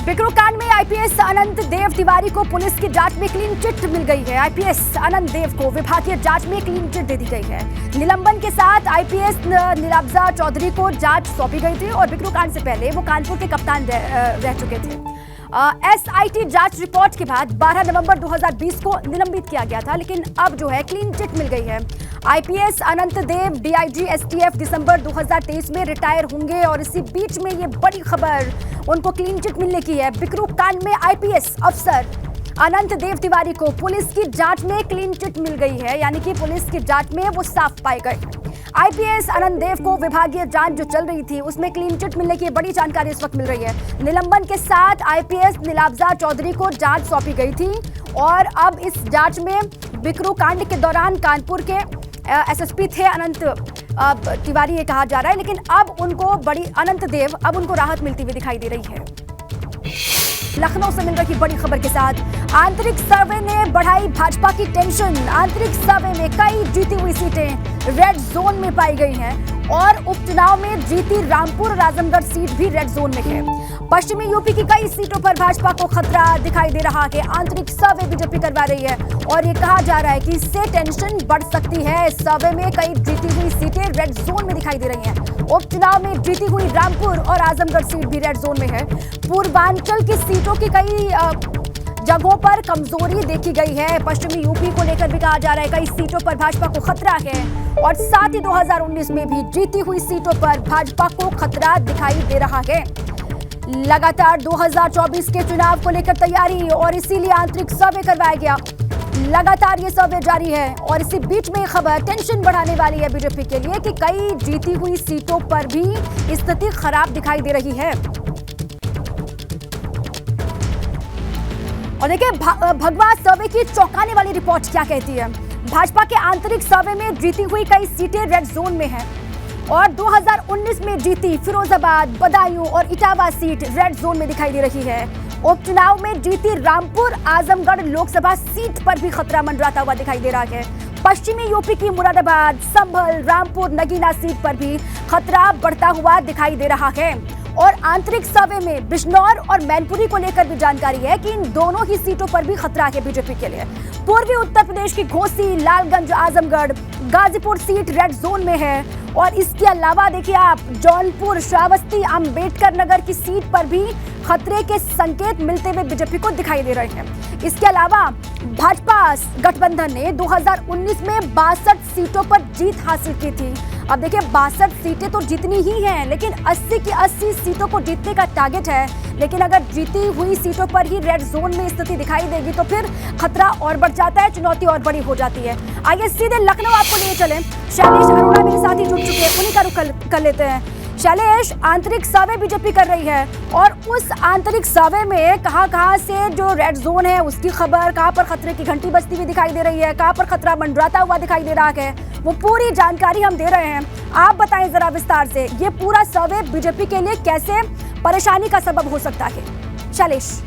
बिकरू कांड में आईपीएस अनंत देव तिवारी को पुलिस की जांच में क्लीन चिट मिल गई है। आईपीएस अनंत देव को विभागीय जांच में क्लीन चिट दे दी गई है। निलंबन के साथ आईपीएस नीलाब्जा चौधरी को जांच सौंपी गई थी और बिकरू कांड से पहले वो कानपुर के कप्तान रह चुके थे। एसआईटी जांच रिपोर्ट के बाद 12 नवंबर 2020 को निलंबित किया गया था, लेकिन अब जो है क्लीन चिट मिल गई है। आईपीएस अनंत देव डीआईजी एसटीएफ दिसंबर 2023 में रिटायर होंगे और इसी बीच में ये बड़ी खबर उनको क्लीन चिट मिलने की है। बिकरू कांड में आईपीएस अफसर अनंत देव तिवारी को पुलिस की जांच में क्लीन चिट मिल गई है, यानी कि पुलिस की जांच में वो साफ पाए गए। आईपीएस अनंत देव को विभागीय जांच जो चल रही थी उसमें क्लीन चिट मिलने की बड़ी जानकारी इस वक्त मिल रही है। निलंबन के साथ आईपीएस नीलाब्जा चौधरी को जांच सौंपी गई थी और अब इस जांच में बिकरू कांड के दौरान कानपुर के एसएसपी थे अनंत तिवारी, ये कहा जा रहा है, लेकिन अब उनको अनंत देव अब उनको राहत मिलती हुई दिखाई दे रही है। लखनऊ से मिल रही बड़ी खबर के साथ आंतरिक सर्वे ने बढ़ाई भाजपा की टेंशन। आंतरिक सर्वे में कई जीती हुई सीटें रेड जोन में पाई गई हैं और उपचुनाव में जीती रामपुर और आजमगढ़ सीट भी रेड जोन में है। पश्चिमी यूपी की कई सीटों पर भाजपा को खतरा दिखाई दे रहा है। आंतरिक सर्वे बीजेपी करवा रही है और ये कहा जा रहा है कि इससे टेंशन बढ़ सकती है। इस सर्वे में कई जीती हुई सीटें रेड जोन में दिखाई दे रही हैं। उपचुनाव में जीती हुई रामपुर और आजमगढ़ सीट भी रेड जोन में है। पूर्वांचल की सीटों की कई जगहों पर कमजोरी देखी गई है। पश्चिमी यूपी को लेकर भी कहा जा रहा है कई सीटों पर भाजपा को खतरा है और साथ ही 2019 में भी जीती हुई सीटों पर भाजपा को खतरा दिखाई दे रहा है। लगातार 2024 के चुनाव को लेकर तैयारी और इसीलिए आंतरिक सर्वे करवाया गया। लगातार ये सर्वे जारी है और इसी बीच में खबर टेंशन बढ़ाने वाली है बीजेपी के लिए कि कई जीती हुई सीटों पर भी स्थिति खराब दिखाई दे रही है। और देखिए भगवा सर्वे की चौंकाने वाली रिपोर्ट क्या कहती है। भाजपा के आंतरिक सर्वे में जीती हुई कई सीटें रेड जोन में हैं और 2019 में जीती फिरोजाबाद, बदायूं और इटावा सीट रेड जोन में दिखाई दे रही है। उपचुनाव में जीती रामपुर, आजमगढ़ लोकसभा सीट पर भी खतरा मंडराता हुआ दिखाई दे रहा है। पश्चिमी यूपी की मुरादाबाद, संभल, रामपुर, नगीना सीट पर भी खतरा बढ़ता हुआ दिखाई दे रहा है। और आंतरिक सर्वे में बिजनौर और मैनपुरी को लेकर भी जानकारी है कि इन दोनों ही सीटों पर भी खतरा है बीजेपी के लिए। पूर्वी उत्तर प्रदेश की Ghosi, Lalganj, Azamgarh, Ghazipur seat red zone में है और इसके अलावा देखिए आप जौनपुर, श्रावस्ती, अंबेडकर नगर की सीट पर भी खतरे के संकेत मिलते हुए बीजेपी को दिखाई दे रहे हैं। इसके अलावा भाजपा गठबंधन ने 2019 में 62 सीटों पर जीत हासिल की थी। अब देखिए 62 सीटें तो जितनी ही हैं, लेकिन 80 की 80 सीटों को जीतने का टारगेट है। लेकिन अगर जीती हुई सीटों पर ही रेड जोन में स्थिति दिखाई देगी तो फिर खतरा और बढ़ जाता है, चुनौती और बड़ी हो जाती है। आइए सीधे लखनऊ आपको लिए चलें। शैलेश अरोड़ा मेरे साथ ही जुड़ चुके हैं, उन्हीं का रुख कर लेते हैं। शैलेश, आंतरिक सर्वे बीजेपी कर रही है और उस आंतरिक सर्वे में कहां से जो रेड जोन है उसकी खबर, कहां पर खतरे की घंटी बजती हुई दिखाई दे रही है, कहां पर खतरा मंडराता हुआ दिखाई दे रहा है, वो पूरी जानकारी हम दे रहे हैं। आप बताएं जरा विस्तार से, ये पूरा सर्वे बीजेपी के लिए कैसे परेशानी का सबब हो सकता है। शैलेश।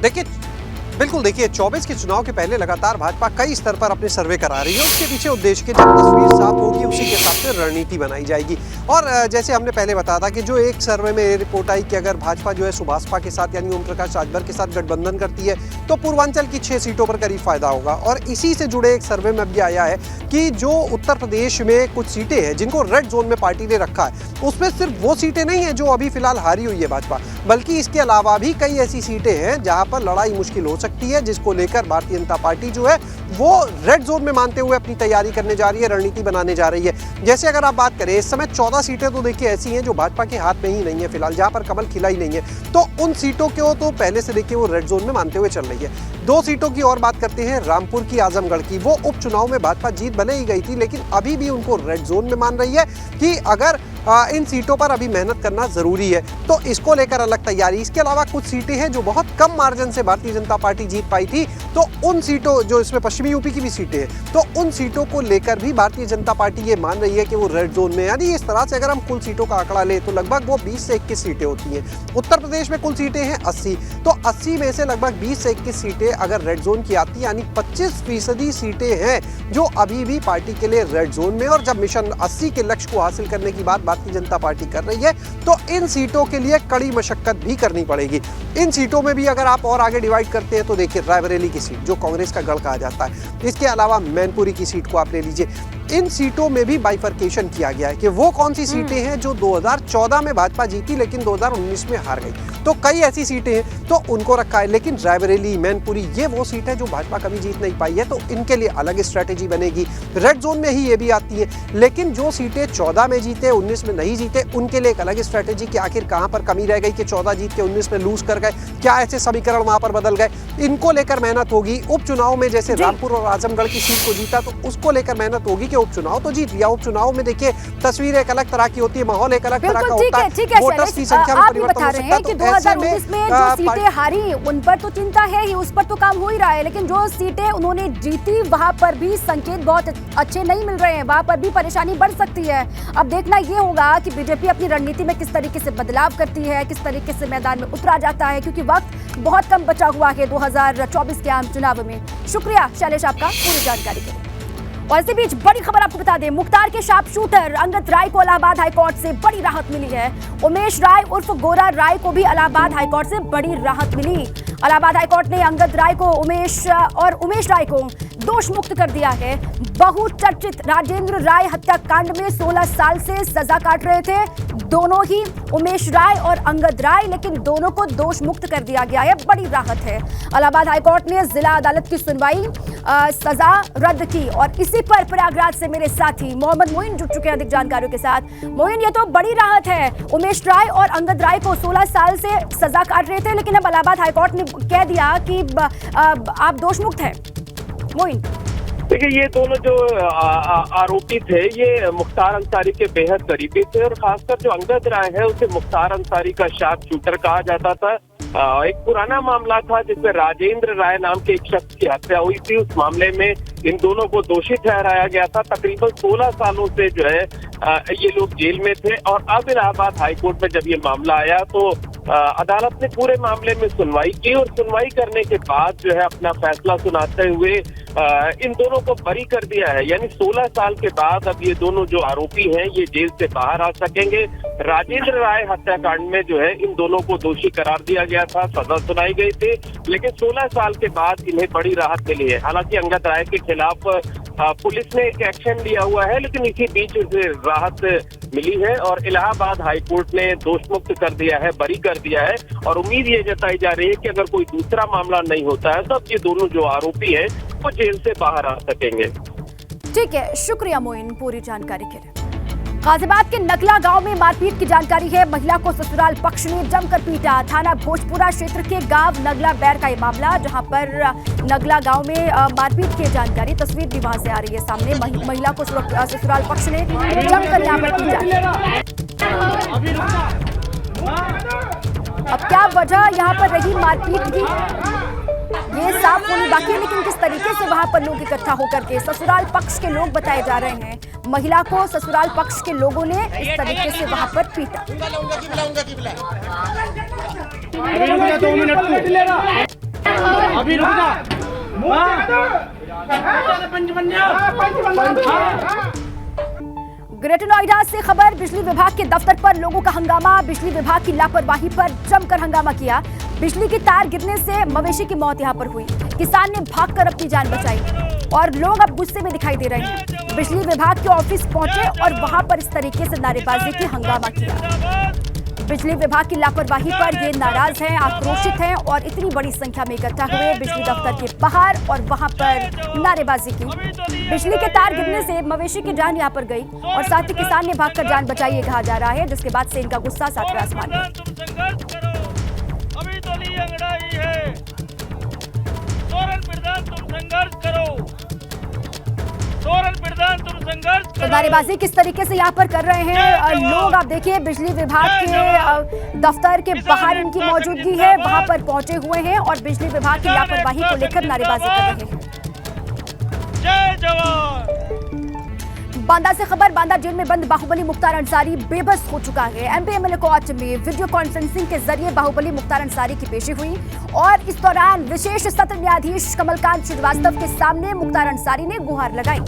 देखिए 24 के चुनाव के पहले लगातार भाजपा कई स्तर पर अपने सर्वे करा रही है। उसके पीछे उद्देश्य की जब तस्वीर साफ होगी उसी के हिसाब से रणनीति बनाई जाएगी। और जैसे हमने पहले बताया था कि जो एक सर्वे में रिपोर्ट आई कि अगर भाजपा जो है सुभाषपा के साथ यानी ओम प्रकाश राजभर के साथ गठबंधन करती है तो पूर्वांचल की 6 सीटों पर करीब फायदा होगा। और इसी से जुड़े एक सर्वे में भी आया है कि जो उत्तर प्रदेश में कुछ सीटें हैं जिनको रेड जोन में पार्टी ने रखा है, उसमें सिर्फ वो सीटें नहीं है जो अभी फिलहाल हारी हुई है भाजपा, बल्कि इसके अलावा भी कई ऐसी सीटें हैं जहां पर लड़ाई मुश्किल हो सकती है, जिसको लेकर भारतीय जनता पार्टी जो है वो रेड जोन में मानते हुए अपनी तैयारी करने जा रही है, रणनीति बनाने जा रही है। जैसे अगर आप बात करें इस समय 14 सीटें तो देखिए ऐसी हैं जो भाजपा के हाथ में ही नहीं है फिलहाल, जहां पर कमल खिला ही नहीं है, तो उन सीटों को तो पहले से देखिए वो रेड जोन में मानते हुए चल रही है। 2 सीटों की और बात करते हैं, रामपुर की, आजमगढ़ की। वो उपचुनाव में भाजपा जीत भले ही गई थी लेकिन अभी भी उनको रेड जोन में मान रही है कि अगर इन सीटों पर अभी मेहनत करना जरूरी है, तो इसको लेकर अलग तैयारी। इसके अलावा कुछ सीटें हैं जो बहुत कम मार्जिन से भारतीय जनता पार्टी जीत पाई थी, तो उन सीटों, जो इसमें पश्चिमी यूपी की भी सीटें हैं, तो उन सीटों को लेकर भी भारतीय जनता पार्टी ये मान रही है कि वो रेड जोन में, यानी इस तरह से अगर हम कुल सीटों का आंकड़ा ले तो लगभग वो 20 से 21 सीटें होती हैं। उत्तर प्रदेश में कुल सीटें हैं 80, तो 80 में से लगभग 20 से 21 सीटें अगर रेड जोन की आती, यानी 25% सीटें हैं जो अभी भी पार्टी के लिए रेड जोन में। और जब मिशन 80 के लक्ष्य को हासिल करने की बात भारतीय जनता पार्टी कर रही है, तो इन सीटों के लिए कड़ी मशक्कत भी करनी पड़ेगी। इन सीटों में भी अगर आप और आगे डिवाइड करते हैं तो देखिए, रायबरेली की सीट जो कांग्रेस का गढ़ कहा जाता है, इसके अलावा मैनपुरी की सीट को आप ले लीजिए। इन सीटों में भी बाइफर्केशन किया गया है कि वो कौन सी सीटें हैं जो 2014 में भाजपा जीती लेकिन 2019 में हार गई। तो कई ऐसी सीटें हैं तो उनको रखा है, लेकिन रायबरेली, मैनपुरी ये वो सीट है जो भाजपा कभी जीत नहीं पाई है, तो इनके लिए अलग स्ट्रैटेजी बनेगी। रेड जोन में ही ये भी आती है, लेकिन जो सीटें 14 में जीते 19 में नहीं जीते, उनके लिए एक अलग स्ट्रैटेजी कि आखिर कहां पर कमी रह गई कि 14 जीत के 19 में लूज कर गए, क्या ऐसे समीकरण वहां पर बदल गए, इनको लेकर मेहनत होगी। उपचुनाव में जैसे रामपुर और आजमगढ़ की सीट को जीता तो उसको लेकर मेहनत होगी कि उपचुनाव तो जीत लिया, उपचुनाव में देखिए तस्वीर एक अलग तरह की होती है, माहौल एक अलग तरह का होता है, वोटर्स की संख्या में परिवर्तन हो सकता है। तो ऐसे में जो सीटें हारी उन पर तो चिंता है ही, उस पर तो काम हो ही रहा है, लेकिन जो सीटें उन्होंने जीती वहां पर भी संकेत बहुत अच्छे नहीं मिल रहे हैं, वहां पर भी परेशानी बढ़ सकती है। अब देखना ये होगा कि बीजेपी अपनी रणनीति में किस तरीके से बदलाव करती है, किस तरीके से मैदान में उतरा जाता है, क्योंकि वक्त बहुत कम बचा हुआ है 2024 के आम चुनाव में। शुक्रिया शैलेश आपका पूरी जानकारी के लिए। और इसी बीच बड़ी खबर आपको बता दें, मुख्तार के शार्प शूटर अंगद राय को इलाहाबाद हाईकोर्ट से बड़ी राहत मिली है। उमेश राय उर्फ गोरा राय को भी इलाहाबाद हाईकोर्ट से बड़ी राहत मिली। इलाहाबाद हाईकोर्ट ने अंगद राय को उमेश राय को दोष मुक्त कर दिया है। बहुचर्चित राजेंद्र राय हत्याकांड में 16 साल से सजा काट रहे थे दोनों ही, उमेश राय और अंगद राय, लेकिन दोनों को दोष मुक्त कर दिया गया है, बड़ी राहत है। इलाहाबाद हाईकोर्ट ने जिला अदालत की सुनवाई सजा रद्द की। और इसी पर प्रयागराज से मेरे साथी मोहम्मद मोइन जुड़ चुके हैं अधिक जानकारियों के साथ। मोइन, ये तो बड़ी राहत है, उमेश राय और अंगद राय को 16 साल से सजा काट रहे थे, लेकिन अब इलाहाबाद हाईकोर्ट ने कह दिया कि आप दोष मुक्त हैं। मोइन, देखिए, ये दोनों जो आरोपी थे ये मुख्तार अंसारी के बेहद करीबी थे, और खासकर जो अंगद राय है उसे मुख्तार अंसारी का शार्प शूटर कहा जाता था। एक पुराना मामला था जिसमें राजेंद्र राय नाम के एक शख्स की हत्या हुई थी। उस मामले में इन दोनों को दोषी ठहराया गया था। तकरीबन 16 सालों से जो है ये लोग जेल में थे, और अब इलाहाबाद हाईकोर्ट में जब ये मामला आया तो अदालत ने पूरे मामले में सुनवाई की, और सुनवाई करने के बाद जो है अपना फैसला सुनाते हुए इन दोनों को बरी कर दिया है। यानी 16 साल के बाद अब ये दोनों जो आरोपी हैं ये जेल से बाहर आ सकेंगे। राजेंद्र राय हत्याकांड में जो है इन दोनों को दोषी करार दिया गया था, सजा सुनाई गई थी, लेकिन 16 साल के बाद इन्हें बड़ी राहत मिली है। हालांकि अंगद राय के खिलाफ पुलिस ने एक एक्शन लिया हुआ है, लेकिन इसी बीच उसे राहत मिली है और इलाहाबाद हाईकोर्ट ने दोष मुक्त कर दिया है, बरी कर दिया है। और उम्मीद ये जताई जा रही है कि अगर कोई दूसरा मामला नहीं होता है तब ये दोनों जो आरोपी हैं वो जेल से बाहर आ सकेंगे। ठीक है, शुक्रिया मोइन पूरी जानकारी के लिए। गाजियाबाद के नगला गांव में मारपीट की जानकारी है। महिला को ससुराल पक्ष ने जमकर पीटा। थाना भोजपुरा क्षेत्र के गांव नगला बैर का ये मामला, जहां पर नगला गांव में मारपीट की जानकारी, तस्वीर भी वहां से आ रही है सामने। महिला को ससुराल पक्ष ने जमकर यहां पर पीटा। अब क्या वजह यहां पर रही मारपीट की, ये साफ होनी बाकी है, लेकिन किस तरीके से वहां पर लोग इकट्ठा होकर के ससुराल पक्ष के लोग बताए जा रहे हैं। महिला को ससुराल पक्ष के लोगों ने इस तरीके से वहां पर पीटा। अभी ग्रेटर नोएडा से खबर, बिजली विभाग के दफ्तर पर लोगों का हंगामा। बिजली विभाग की लापरवाही पर जमकर हंगामा किया। बिजली की तार गिरने से मवेशी की मौत यहां पर हुई। किसान ने भागकर अपनी जान बचाई और लोग अब गुस्से में दिखाई दे रहे हैं। बिजली विभाग के ऑफिस पहुंचे और वहां पर इस तरीके से नारेबाजी की, हंगामा किया। बिजली विभाग की लापरवाही पर ये नाराज हैं, आक्रोशित हैं और इतनी बड़ी संख्या में इकट्ठा हुए बिजली दफ्तर के बाहर और वहां पर नारेबाजी की। बिजली के तार गिरने से मवेशी की जान यहां पर गई और साथ ही किसान ने भागकर जान बचाई, ये कहा जा रहा है, जिसके बाद से इनका गुस्सा सातवें आसमान पर। अभी तो नहीं अंगड़ाई है, सोरेन प्रधान तुम संघर्ष करो, सोरेन प्रधान तुम संघर्ष करो। तो नारेबाजी किस तरीके से यहाँ पर कर रहे हैं लोग, आप देखिए बिजली विभाग के दफ्तर के बाहर इनकी मौजूदगी है, वहां पर पहुंचे हुए हैं और बिजली विभाग की लापरवाही को लेकर नारेबाजी कर रहे हैं। जय जवान। बांदा से खबर, बांदा जेल में बंद बाहुबली मुख्तार अंसारी बेबस हो चुका है। एमपी एमएलए कोर्ट में वीडियो कॉन्फ्रेंसिंग के जरिए बाहुबली मुख्तार अंसारी की पेशी हुई और इस दौरान विशेष सत्र न्यायाधीश कमलकांत श्रीवास्तव के सामने मुख्तार अंसारी ने गुहार लगाई।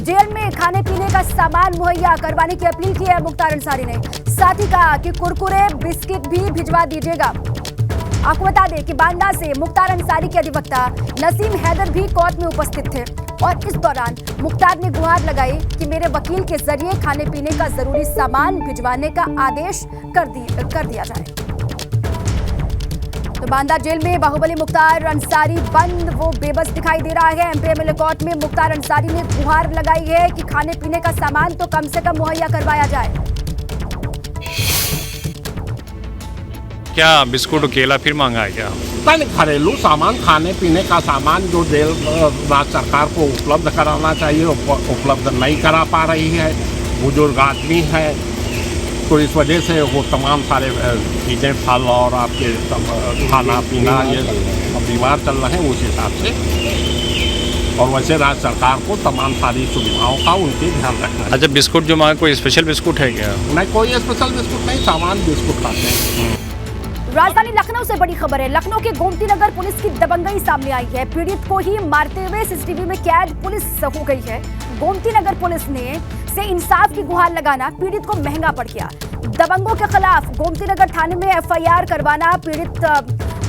जेल में खाने पीने का सामान मुहैया करवाने की अपील की है मुख्तार अंसारी ने। साथ ही कहा कि कुरकुरे बिस्किट भी भिजवा दीजिएगा। आपको बता दें कि बांदा से मुख्तार अंसारी के अधिवक्ता नसीम हैदर भी कोर्ट में उपस्थित थे और इस दौरान मुख्तार ने गुहार लगाई कि मेरे वकील के जरिए खाने पीने का जरूरी सामान भिजवाने का आदेश कर दिया जाए। तो बांदा जेल में बाहुबली मुख्तार अंसारी बंद वो बेबस दिखाई दे रहा है। एमपी एमएलए कोर्ट में मुख्तार अंसारी ने गुहार लगाई है कि खाने पीने का सामान तो कम से कम मुहैया करवाया जाए। क्या बिस्कुट और केला फिर मांगा है क्या? नहीं, घरेलू सामान, खाने पीने का सामान जो जेल राज्य सरकार को उपलब्ध कराना चाहिए उपलब्ध नहीं करा पा रही है। बुजुर्ग आदमी है तो इस वजह से वो तमाम सारे चीज़ें, फल और आपके खाना पीना ये बीमार चल रहे हैं उस हिसाब से। और वैसे राज्य सरकार को तमाम सारी सुविधाओं का उनके ध्यान रखना है। अच्छा, बिस्कुट जो मांगे कोई स्पेशल बिस्कुट है क्या? नहीं, कोई स्पेशल बिस्कुट नहीं, सामान बिस्कुट खाते हैं। राजधानी लखनऊ से बड़ी खबर है। लखनऊ के गोमती नगर पुलिस की दबंगई सामने आई है। पीड़ित को ही मारते हुए सीसीटीवी में कैद पुलिस हो गई है। गोमती नगर पुलिस ने से इंसाफ की गुहार लगाना पीड़ित को महंगा पड़ गया। दबंगों के खिलाफ गोमती नगर थाने में एफआईआर करवाना पीड़ित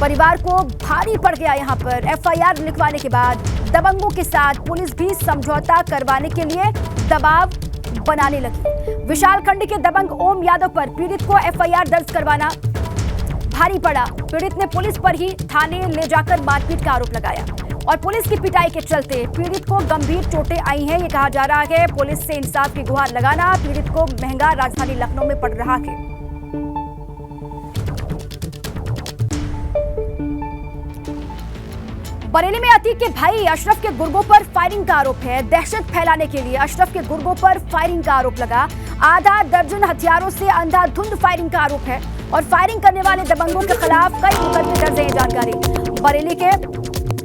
परिवार को भारी पड़ गया। यहाँ पर एफआईआर लिखवाने के बाद दबंगों के साथ पुलिस भी समझौता करवाने के लिए दबाव बनाने लगी। विशालखंड के दबंग ओम यादव पर पीड़ित को एफआईआर दर्ज करवाना भारी पड़ा। पीड़ित ने पुलिस पर ही थाने ले जाकर मारपीट का आरोप लगाया और पुलिस की पिटाई के चलते पीड़ित को गंभीर चोटें आई हैं। ये कहा जा रहा है पुलिस से इंसाफ की गुहार लगाना पीड़ित को महंगा राजधानी लखनऊ में पड़ रहा है। बरेली में अतीक के भाई अशरफ के गुर्गों पर फायरिंग का आरोप है। दहशत फैलाने के लिए अशरफ के गुर्गों पर फायरिंग का आरोप लगा। आधा दर्जन हथियारों से अंधाधुंध फायरिंग का आरोप है और फायरिंग करने वाले दबंगों के खिलाफ कई मुकदमे दर्ज है। जानकारी बरेली के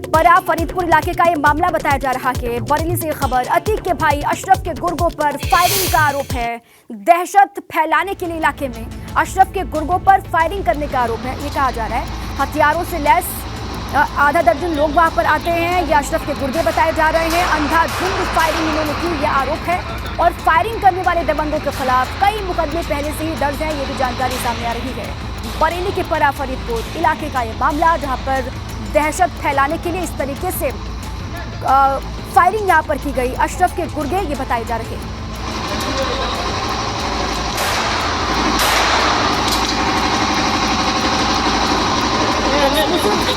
परा फरीदपुर इलाके का ये मामला बताया जा रहा है। बरेली से खबर, अतीक के भाई अशरफ के गुर्गों पर फायरिंग का आरोप है। दहशत फैलाने के लिए इलाके में अशरफ के गुर्गों पर फायरिंग करने का आरोप है। ये कहा जा रहा है हथियारों से लैस आधा दर्जन लोग वहां पर आते हैं। ये अशरफ के गुर्गे बताए जा रहे हैं। अंधाधुंध फायरिंग इन्होंने की, ये आरोप है और फायरिंग करने वाले दबंगों के खिलाफ कई मुकदमे पहले से ही दर्ज हैं। ये भी जानकारी सामने आ रही है। बरेली के परा फरीदपुर इलाके का ये मामला जहां पर दहशत फैलाने के लिए इस तरीके से फायरिंग यहां पर की गई। अशरफ के गुर्गे ये बताए जा रहे हैं।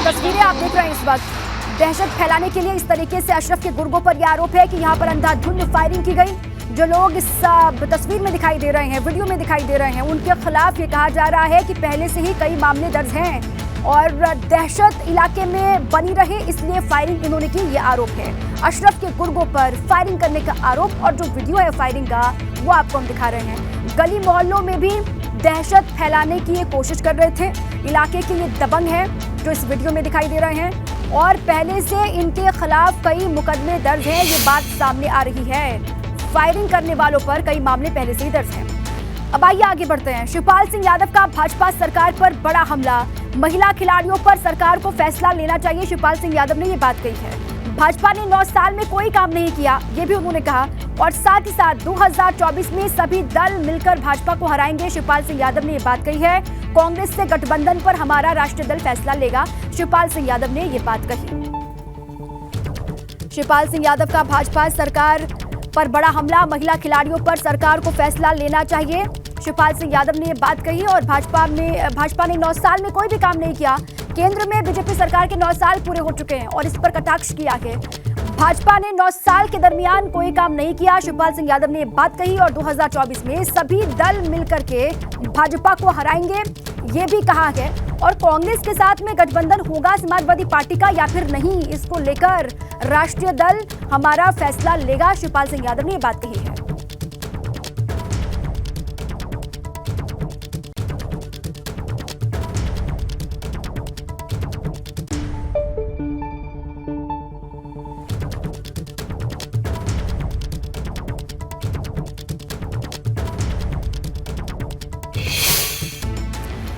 तस्वीरें आप देख रहे हैं इस वक्त। दहशत फैलाने के लिए इस तरीके से अशरफ के गुर्गों पर यह आरोप है कि यहाँ पर अंधाधुंध फायरिंग की गई। जो लोग इस तस्वीर में दिखाई दे रहे हैं, वीडियो में दिखाई दे रहे हैं, उनके खिलाफ ये कहा जा रहा है कि पहले से ही कई मामले दर्ज हैं और दहशत इलाके में बनी रहे इसलिए फायरिंग इन्होंने की, ये आरोप है। अशरफ के गुर्गों पर फायरिंग करने का आरोप और जो वीडियो है फायरिंग का वो आपको हम दिखा रहे हैं। गली मोहल्लों में भी दहशत फैलाने की ये कोशिश कर रहे थे। इलाके के ये दबंग हैं जो इस वीडियो में दिखाई दे रहे हैं और पहले से इनके खिलाफ कई मुकदमे दर्ज हैं। ये बात सामने आ रही है। फायरिंग करने वालों पर कई मामले पहले से ही दर्ज हैं। अब आइए आगे बढ़ते हैं। शिवपाल सिंह यादव का भाजपा सरकार पर बड़ा हमला। महिला खिलाड़ियों पर सरकार को फैसला लेना चाहिए, शिवपाल सिंह यादव ने ये बात कही है। भाजपा ने 9 साल में कोई काम नहीं किया, ये भी उन्होंने कहा और साथ ही साथ 2024 में सभी दल मिलकर भाजपा को हराएंगे, शिवपाल सिंह यादव ने ये बात कही है। कांग्रेस से गठबंधन पर हमारा राष्ट्रीय दल फैसला लेगा, शिवपाल सिंह यादव ने ये बात कही। शिवपाल सिंह यादव का भाजपा सरकार पर बड़ा हमला। महिला खिलाड़ियों पर सरकार को फैसला लेना चाहिए, शिवपाल सिंह यादव ने ये बात कही और भाजपा ने 9 साल में कोई भी काम नहीं किया। केंद्र में बीजेपी सरकार के 9 साल पूरे हो चुके हैं और इस पर कटाक्ष किया है। भाजपा ने 9 साल के दरमियान कोई काम नहीं किया, शिवपाल सिंह यादव ने ये बात कही और 2024 में सभी दल मिलकर के भाजपा को हराएंगे, ये भी कहा है। और कांग्रेस के साथ में गठबंधन होगा समाजवादी पार्टी का या फिर नहीं, इसको लेकर राष्ट्रीय दल हमारा फैसला लेगा, शिवपाल सिंह यादव ने ये बात कही है।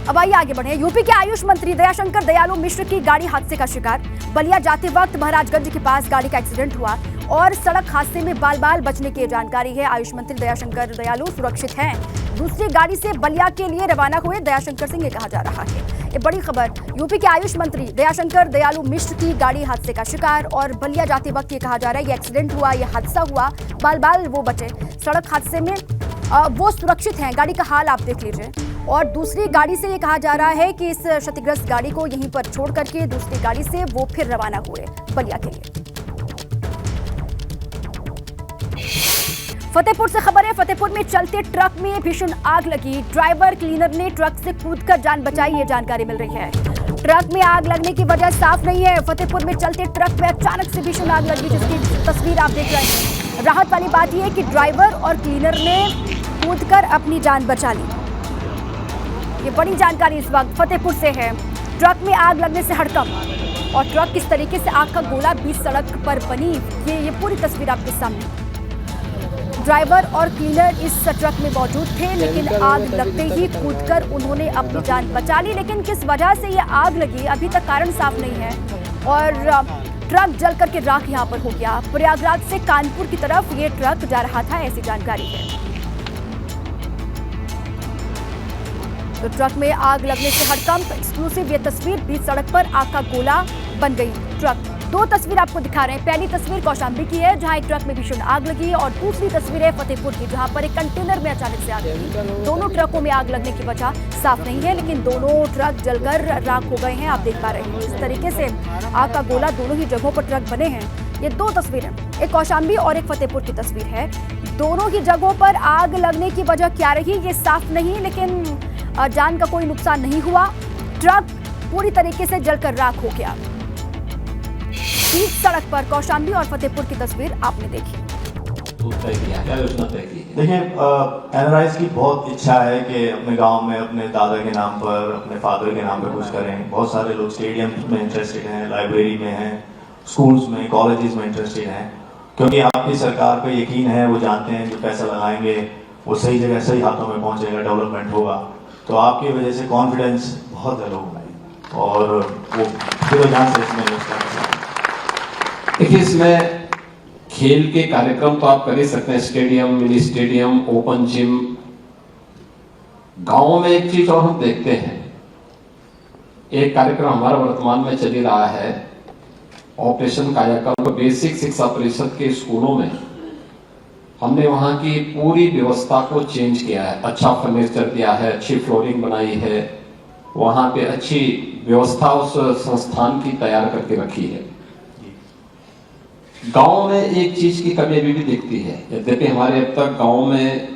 अब आइए आगे बढ़े। यूपी के आयुष मंत्री दयाशंकर दयालु मिश्र की गाड़ी हादसे का शिकार। बलिया जाते वक्त महाराजगंज के पास गाड़ी का एक्सीडेंट हुआ और सड़क हादसे में बाल बाल बचने की जानकारी है। आयुष मंत्री दयाशंकर दयालु सुरक्षित हैं। दूसरी गाड़ी से बलिया के लिए रवाना हुए दयाशंकर सिंह, ये कहा जा रहा है। ये बड़ी खबर, यूपी के आयुष मंत्री दयाशंकर दयालु मिश्र की गाड़ी हादसे का शिकार और बलिया जाते वक्त ये कहा जा रहा है ये एक्सीडेंट हुआ, ये हादसा हुआ, बाल बाल वो बचे। सड़क हादसे में वो सुरक्षित हैं। गाड़ी का हाल आप देख लीजिए। और दूसरी गाड़ी से ये कहा जा रहा है कि इस क्षतिग्रस्त गाड़ी को यहीं पर छोड़ करके दूसरी गाड़ी से वो फिर रवाना हुए बलिया के लिए। फतेहपुर से खबर है। फतेहपुर में चलते ट्रक में भीषण आग लगी। ड्राइवर क्लीनर ने ट्रक से कूदकर जान बचाई, ये जानकारी मिल रही है। ट्रक में आग लगने की वजह साफ नहीं है। फतेहपुर में चलते ट्रक में अचानक से भीषण आग लगी, जिसकी तस्वीर आप देख रहे हैं। राहत वाली बात यह है कि ड्राइवर और क्लीनर ने कूदकर अपनी जान बचा ली। ये बड़ी जानकारी इस वक्त फतेहपुर से है। ट्रक में आग लगने से हड़कंप और ट्रक किस तरीके से आग का गोला बीच सड़क पर बनी, ये पूरी तस्वीर आपके सामने। ड्राइवर और क्लीनर इस ट्रक में मौजूद थे, लेकिन आग लगते ही कूदकर उन्होंने अपनी जान बचा ली। लेकिन किस वजह से ये आग लगी अभी तक कारण साफ नहीं है और ट्रक जल करके राख यहाँ पर हो गया। प्रयागराज से कानपुर की तरफ ये ट्रक जा रहा था, ऐसी जानकारी है। तो ट्रक में आग लगने से हड़कंप। एक्सक्लूसिव ये तस्वीर, बीच सड़क पर आग का गोला बन गई ट्रक। दो तस्वीर आपको दिखा रहे हैं। पहली तस्वीर कौशाम्बी की है, जहां एक ट्रक में भीषण आग लगी, और दूसरी तस्वीर है फतेहपुर की, जहां पर एक कंटेनर में अचानक से आग लगी। दोनों ट्रकों में आग लगने की वजह साफ नहीं है, लेकिन दोनों ट्रक जलकर राख हो गए हैं, आप देख पा रहे हैं। इस तरीके से आग का गोला दोनों ही जगहों पर ट्रक बने हैं। ये दो तस्वीरें, एक कौशाम्बी और एक फतेहपुर की तस्वीर है। दोनों ही जगहों पर आग लगने की वजह क्या रही ये साफ नहीं, लेकिन जान का कोई नुकसान नहीं हुआ। ट्रक पूरी तरीके से जलकर राख हो गया। बीच सड़क पर कौशाम्बी और फतेहपुर की तस्वीर आपने देखी। देखिए, एनआरआईज की बहुत इच्छा है कि अपने गांव में अपने दादा के नाम पर, अपने फादर के नाम पर कुछ करें। बहुत सारे लोग स्टेडियम में इंटरेस्टेड हैं, लाइब्रेरी में हैं, स्कूल्स में, कॉलेजेस में इंटरेस्टेड हैं, क्योंकि आपकी सरकार पे यकीन है। वो जानते हैं कि पैसा लगाएंगे वो सही जगह सही हाथों में पहुंचेगा, डेवलपमेंट होगा। तो आपकी वजह से कॉन्फिडेंस बहुत है लोगों में और वो दिलो जान से इसमें इन्वेस्ट करना चाहते हैं। देखिए, इसमें खेल के कार्यक्रम तो आप कर ही सकते हैं, stadium, mini stadium, open gym. गांव में एक चीज और हम देखते हैं, एक कार्यक्रम हमारा वर्तमान में चल ही रहा है, ऑपरेशन कायाकल्प। बेसिक शिक्षा परिषद के स्कूलों में हमने वहां की पूरी व्यवस्था को चेंज किया है। अच्छा फर्नीचर दिया है, अच्छी फ्लोरिंग बनाई है, वहां पे अच्छी व्यवस्था उस संस्थान की तैयार करके रखी है। गांव में एक चीज की कमी अभी भी दिखती है। यद्यपि हमारे अब तक गांव में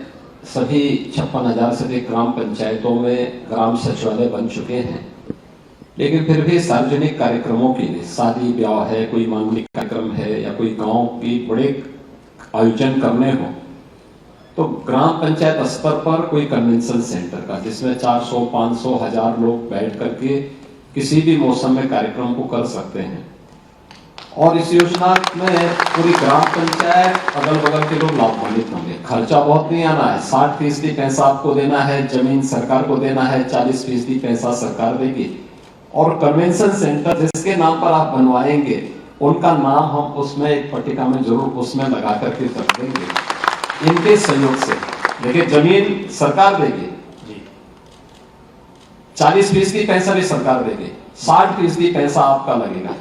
सभी 56,000 से अधिक ग्राम पंचायतों में ग्राम सचिवालय बन चुके हैं, लेकिन फिर भी सार्वजनिक कार्यक्रमों के लिए, शादी ब्याह है, कोई मांगलिक कार्यक्रम है या कोई गांव की बड़े आयोजन करने हो, तो ग्राम पंचायत स्तर पर कोई कन्वेंशन सेंटर का, जिसमें 400, 500, 1000 लोग बैठ करके किसी भी मौसम में कार्यक्रम को कर सकते हैं। और इस योजना में पूरी ग्राम पंचायत, अगल बगल के लोग लाभान्वित होंगे। खर्चा बहुत नहीं आना है, 60% पैसा आपको देना है, जमीन सरकार को देना है, 40% पैसा सरकार देगी। और कन्वेंशन सेंटर जिसके नाम पर आप बनवाएंगे, उनका नाम हम उसमें एक पट्टिका में जरूर उसमें लगा करके कर देंगे इनके सहयोग से। देखिए, जमीन सरकार देगी, 40% पैसा भी सरकार देगी, 60% पैसा आपका लगेगा,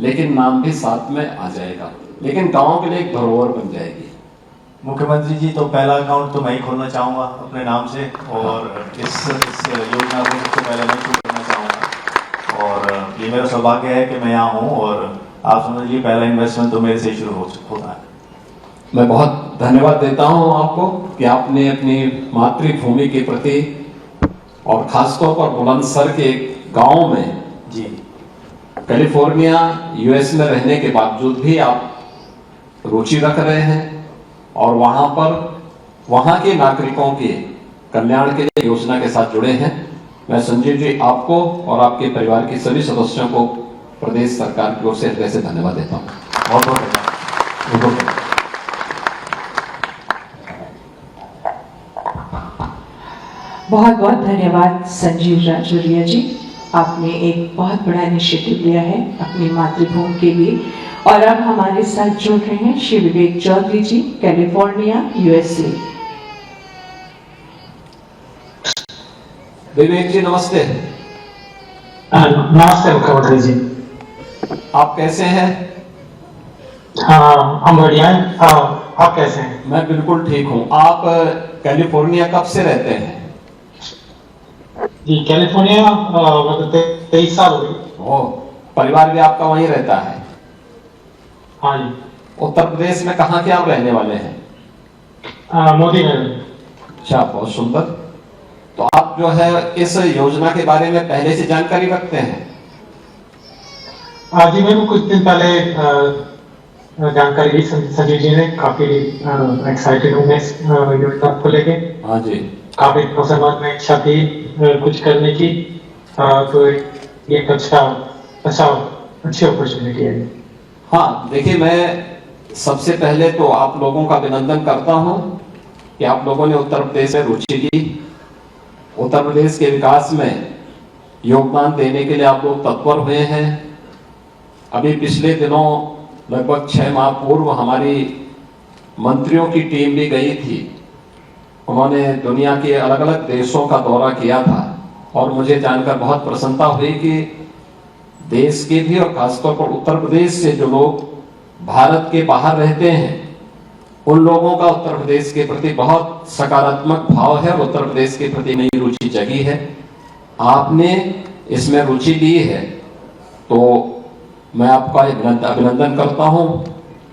लेकिन नाम भी साथ में आ जाएगा, लेकिन गांव के लिए एक धरोहर बन जाएगी। मुख्यमंत्री जी, तो पहला अकाउंट तो मैं ही खोलना चाहूँगा अपने नाम से, और इस योजना को सबसे पहले मैं शुरू करना चाहूँगा। और ये मेरा सौभाग्य है कि मैं यहाँ हूँ, और आप समझिए पहला इन्वेस्टमेंट तो मेरे से शुरू होता है। मैं बहुत धन्यवाद देता हूँ आपको कि आपने अपनी मातृभूमि के प्रति और खासतौर पर बुलंदशहर के गाँव में, जी, कैलिफोर्निया, यूएस में रहने के बावजूद भी आप रुचि रख रहे हैं और वहां पर वहां के नागरिकों के कल्याण के लिए योजना के साथ जुड़े हैं। मैं संजीव जी आपको और आपके परिवार के सभी सदस्यों को प्रदेश सरकार की ओर से हृदय से धन्यवाद देता हूँ। बहुत बहुत धन्यवाद। बहुत बहुत धन्यवाद संजीव राजौरिया जी, आपने एक बहुत बड़ा इनिशिएटिव लिया है अपनी मातृभूमि के लिए। और अब हमारे साथ जुड़ रहे हैं श्री विवेक चौधरी जी, कैलिफोर्निया, यूएसए। विवेक जी नमस्ते। नमस्ते मुख्यमंत्री जी, आप कैसे हैं? हम बढ़िया हैं। आप कैसे हैं? मैं बिल्कुल ठीक हूँ। आप कैलिफोर्निया कब से रहते हैं? जी कैलिफोर्निया मतलब 23 साल हो गए। ओह, परिवार भी आपका वहीं रहता है? हाँ जी। उत्तर प्रदेश में कहाँ के आप रहने वाले हैं? मोदी नगर। अच्छा, बहुत सुंदर। तो आप जो है इस योजना के बारे में पहले से जानकारी रखते हैं? जी मेरे को कुछ दिन पहले जानकारी दी संजीव जी ने, काफी एक्साइटेड हूँ मैं इस योजना को लेके। हाँ जी, काफी समाज में इच्छा थी कुछ करने की, तो ये अच्छी अपॉर्चुनिटी है। हाँ देखिए, मैं सबसे पहले तो आप लोगों का अभिनंदन करता हूं कि आप लोगों ने उत्तर प्रदेश में रुचि ली। उत्तर प्रदेश के विकास में योगदान देने के लिए आप लोग तत्पर हुए हैं। अभी पिछले दिनों लगभग 6 माह पूर्व हमारी मंत्रियों की टीम भी गई थी। उन्होंने दुनिया के अलग अलग देशों का दौरा किया था और मुझे जानकर बहुत प्रसन्नता हुई कि देश के भी और खासतौर पर उत्तर प्रदेश से जो लोग भारत के बाहर रहते हैं उन लोगों का उत्तर प्रदेश के प्रति बहुत सकारात्मक भाव है और उत्तर प्रदेश के प्रति नई रुचि जगी है। आपने इसमें रुचि ली है तो मैं आपका अभिनंदन करता हूं।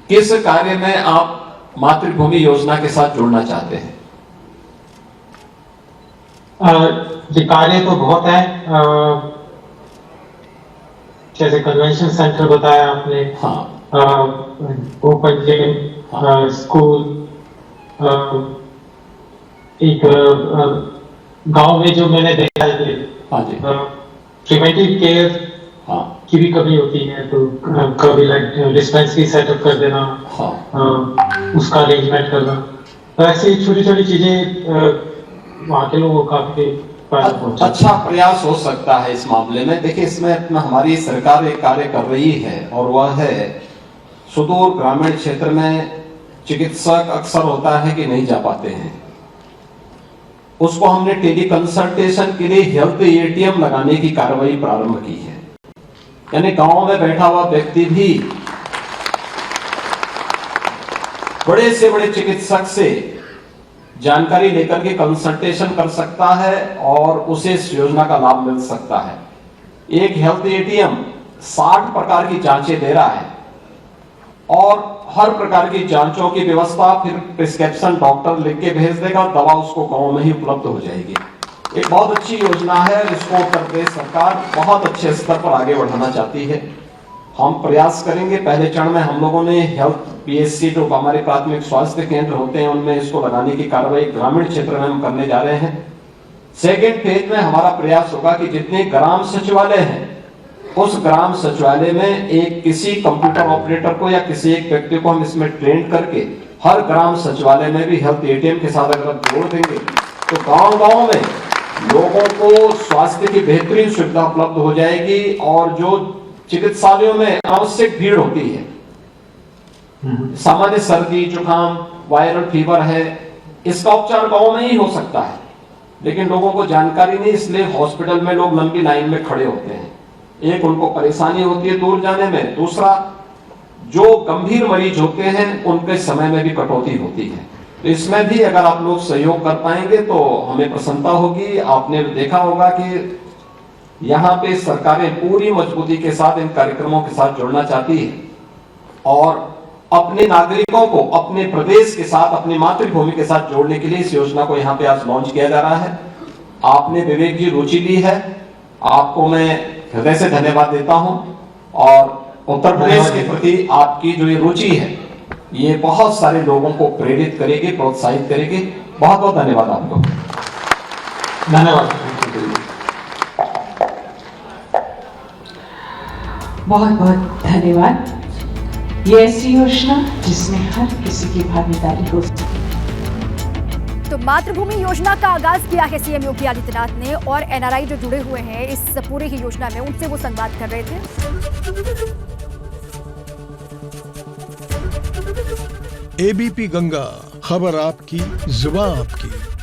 किस कार्य में आप मातृभूमि योजना के साथ जुड़ना चाहते हैं? ये कार्य तो बहुत है, जैसे कन्वेंशन सेंटर बताया आपने। हाँ, ओपन जिम, स्कूल, एक गांव में जो मैंने देखा है, हाँ जी, प्रिवेंटिव केयर हाँ की भी कमी होती है, तो कभी लाइक डिस्पेंसरी सेटअप कर देना, हाँ, उसका अरेंजमेंट करना, तो ऐसी छोटी छोटी चीजें वहाँ के लोगों को काफी अच्छा प्रयास हो सकता है इस मामले में। देखिए, इसमें हमारी सरकार एक कार्य कर रही है और वह है सुदूर ग्रामीण क्षेत्र में चिकित्सक अक्सर होता है कि नहीं जा पाते हैं, उसको हमने टेली कंसल्टेशन के लिए हेल्थ एटीएम लगाने की कार्रवाई प्रारंभ की है। यानी गांव में बैठा हुआ व्यक्ति भी बड़े से बड़े चिकित्सक से जानकारी लेकर के कंसल्टेशन कर सकता है और उसे इस योजना का लाभ मिल सकता है। एक हेल्थ एटीएम 60 प्रकार की जांचें दे रहा है और हर प्रकार की जांचों की व्यवस्था फिर प्रिस्क्रिप्शन डॉक्टर लिख के भेज देगा, दवा उसको गांव में ही उपलब्ध हो जाएगी। एक बहुत अच्छी योजना है, इसको उत्तर प्रदेश सरकार बहुत अच्छे स्तर पर आगे बढ़ाना चाहती है। हम प्रयास करेंगे। पहले चरण में हम लोगों ने हेल्थ पीएचसी जो हमारे प्राथमिक स्वास्थ्य केंद्र होते हैं उनमें इसको लगाने की कार्रवाई ग्रामीण क्षेत्र में हम करने जा रहे हैं। सेकेंड फेज में हमारा प्रयास होगा कि जितने ग्राम सचिवालय हैं उस ग्राम सचिवालय में एक किसी कंप्यूटर ऑपरेटर को या किसी एक व्यक्ति को हम इसमें ट्रेन करके हर ग्राम सचिवालय में भी हेल्थ एटीएम के साथ अगर जोड़ देंगे तो गांव-गांव में लोगों को स्वास्थ्य की बेहतरीन सुविधा उपलब्ध हो जाएगी और जो चिकित्सालयों में आवश्यक भीड़ होती है, सामान्य सर्दी जुकाम वायरल फीवर है, इसका उपचार गांव में ही हो सकता है, लेकिन लोगों को जानकारी नहीं, इसलिए हॉस्पिटल में लोग लंबी लाइन में खड़े होते हैं। एक उनको परेशानी होती है दूर जाने में, दूसरा जो गंभीर मरीज होते हैं उनके समय में भी कटौती होती है। तो इसमें भी अगर आप लोग सहयोग कर पाएंगे तो हमें प्रसन्नता होगी। आपने देखा होगा कि यहाँ पे सरकारें पूरी मजबूती के साथ इन कार्यक्रमों के साथ जुड़ना चाहती है और अपने नागरिकों को अपने प्रदेश के साथ, अपनी मातृभूमि के साथ जोड़ने के लिए इस योजना को यहाँ पे आज लॉन्च किया जा रहा है। आपने विवेक जी रुचि ली है, आपको मैं हृदय से धन्यवाद देता हूं और उत्तर प्रदेश के प्रति आपकी जो ये रुचि है ये बहुत सारे लोगों को प्रेरित करेगी, प्रोत्साहित करेगी। बहुत बहुत धन्यवाद आपको। धन्यवाद। बहुत बहुत धन्यवाद। ये ऐसी योजना जिसमें हर किसी की भागीदारी हो। तो तो मातृभूमि योजना का आगाज किया है सीएम योगी आदित्यनाथ ने, और एनआरआई जो जुड़े हुए हैं इस पूरे ही योजना में, उनसे वो संवाद कर रहे थे। एबीपी गंगा, खबर आपकी, जुबान आपकी।